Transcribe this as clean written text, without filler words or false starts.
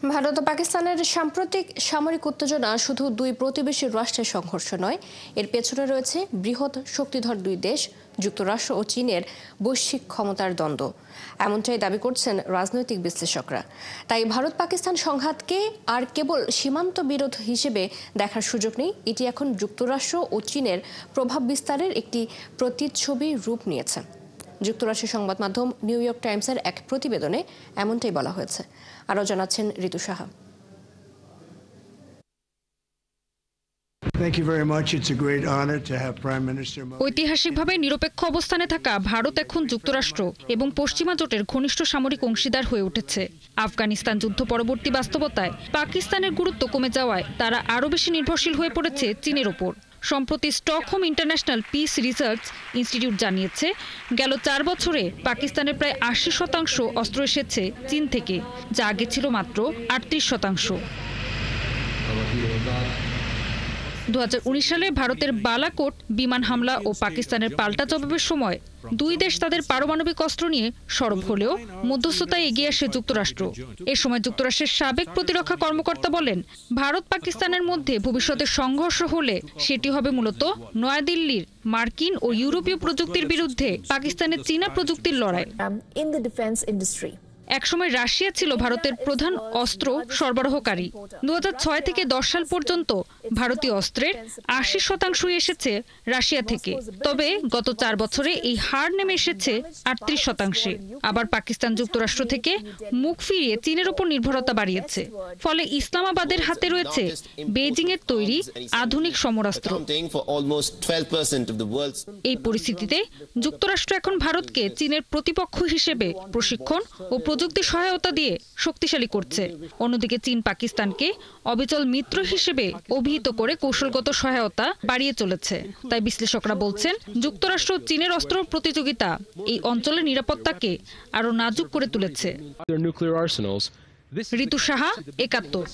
ভারত ও পাকিস্তানের সাম্প্রতিক সামরিক উত্তেজনা শুধু দুই প্রতিবেশী রাষ্ট্রের সংঘর্ষ নয়, এর পেছনে রয়েছে বৃহৎ শক্তিধর দুই দেশ যুক্তরাষ্ট্র ও চীনের বৈশ্বিক ক্ষমতার দ্বন্দ্ব। এমনটাই দাবি করছেন রাজনৈতিক বিশ্লেষকরা। তাই ভারত পাকিস্তান সংঘাতকে আর কেবল সীমান্ত বিরোধ হিসেবে দেখার সুযোগ নেই, এটি এখন যুক্তরাষ্ট্র ও চীনের প্রভাব বিস্তারের একটি প্রতিচ্ছবি রূপ নিয়েছে। যুক্তরাষ্ট্রের সংবাদ মাধ্যম নিউ ইয়র্ক টাইমসের এক প্রতিবেদনে এমনটাই বলা হয়েছে। আরও জানাচ্ছেন ঋতু সাহা। ঐতিহাসিকভাবে নিরপেক্ষ অবস্থানে থাকা ভারত এখন যুক্তরাষ্ট্র এবং পশ্চিমা জোটের ঘনিষ্ঠ সামরিক অংশীদার হয়ে উঠেছে। আফগানিস্তান যুদ্ধ পরবর্তী বাস্তবতায় পাকিস্তানের গুরুত্ব কমে যাওয়ায় তারা আরও বেশি নির্ভরশীল হয়ে পড়েছে চীনের ওপর। সম্প্রতি Stockholm international piece research institute জানিয়েছে, গেল 4 বছরে পাকিস্তানের প্রায় 80% অস্ত্র এসেছে চীন থেকে, যা আগে ছিল মাত্র 38%। 2019 সালে ভারতের বালাকোট বিমান হামলা ও পাকিস্তানের পাল্টা জবাবের সময় দুই দেশ তাদের পারমাণবিক অস্ত্র নিয়ে সরব হলেও মধ্যস্থতায় এগিয়ে আসে যুক্তরাষ্ট্র। এ সময় যুক্তরাষ্ট্রের সাবেক প্রতিরক্ষা কর্মকর্তা বলেন, ভারত পাকিস্তানের মধ্যে ভবিষ্যতে সংঘর্ষ হলে সেটি হবে মূলত নয়াদিল্লির মার্কিন ও ইউরোপীয় প্রযুক্তির বিরুদ্ধে পাকিস্তানের চীনা প্রযুক্তির লড়াই। একসময় রাশিয়া ছিল ভারতের প্রধান অস্ত্র সরবরাহকারী। 2006 থেকে 10 সাল পর্যন্ত ভারতীয় অস্ত্রের 80% এসেছে রাশিয়া থেকে। তবে গত 4 বছরে এই হার নেমে এসেছে 38%। আবার পাকিস্তান যুক্তরাষ্ট্র থেকে মুখ ফিরিয়ে চীনের উপর নির্ভরতা বাড়িয়েছে। ফলে ইসলামাবাদের হাতে রয়েছে বেইজিং এর তৈরি আধুনিক সমরাস্ত্র। এই পরিস্থিতিতে যুক্তরাষ্ট্র এখন ভারতকে চীনের প্রতিপক্ষ হিসেবে প্রশিক্ষণ ও প্রযুক্তি সহায়তা দিয়ে শক্তিশালী করছে। অন্যদিকে চীন পাকিস্তানকে অবিচল মিত্র হিসেবে অভিহিত করে কৌশলগত সহায়তা বাড়িয়ে চলেছে। তাই বিশ্লেষকরা বলছেন, যুক্তরাষ্ট্র ও চীনের অস্ত্র প্রতিযোগিতা এই অঞ্চলের নিরাপত্তাকে আরও নাজুক করে তুলেছে। ঋতু সাহা, ৭১।